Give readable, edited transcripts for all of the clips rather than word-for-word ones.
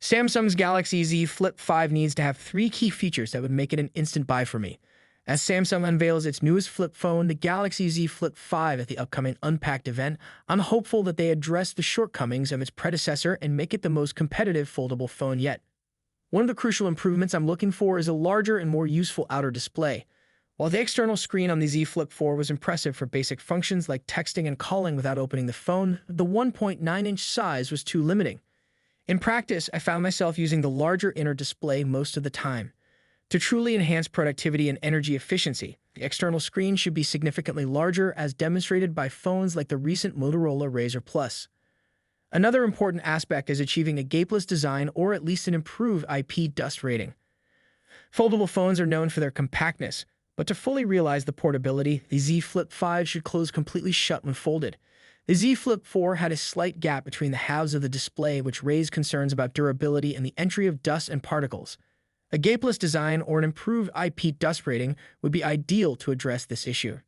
Samsung's Galaxy Z Flip 5 needs to have three key features that would make it an instant buy for me. As Samsung unveils its newest flip phone, the Galaxy Z Flip 5 at the upcoming Unpacked event, I'm hopeful that they address the shortcomings of its predecessor and make it the most competitive foldable phone yet. One of the crucial improvements I'm looking for is a larger and more useful outer display. While the external screen on the Z Flip 4 was impressive for basic functions like texting and calling without opening the phone, the 1.9-inch size was too limiting. In practice, I found myself using the larger inner display most of the time. To truly enhance productivity and energy efficiency, the external screen should be significantly larger as demonstrated by phones like the recent Motorola Razr Plus. Another important aspect is achieving a gapeless design or at least an improved IP dust rating. Foldable phones are known for their compactness, but to fully realize the portability, the Z Flip 5 should close completely shut when folded. The Z Flip 4 had a slight gap between the halves of the display, which raised concerns about durability and the entry of dust and particles. A gapeless design or an improved IP dust rating would be ideal to address this issue.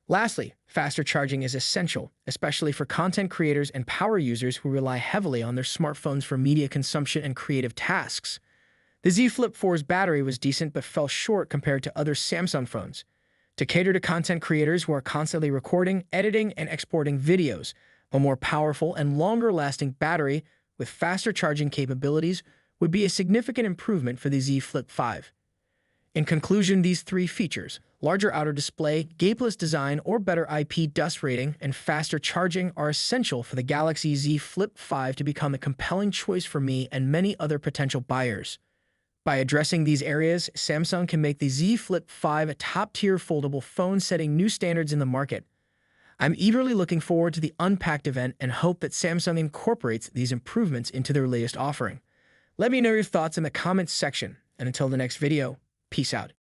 Lastly, faster charging is essential, especially for content creators and power users who rely heavily on their smartphones for media consumption and creative tasks. The Z Flip 4's battery was decent but fell short compared to other Samsung phones. To cater to content creators who are constantly recording, editing, and exporting videos, a more powerful and longer-lasting battery with faster charging capabilities would be a significant improvement for the Z Flip 5. In conclusion, these three features, larger outer display, gapeless design or better IP dust rating, and faster charging are essential for the Galaxy Z Flip 5 to become a compelling choice for me and many other potential buyers. By addressing these areas, Samsung can make the Z Flip 5 a top-tier foldable phone, setting new standards in the market. I'm eagerly looking forward to the Unpacked event and hope that Samsung incorporates these improvements into their latest offering. Let me know your thoughts in the comments section, and until the next video, peace out.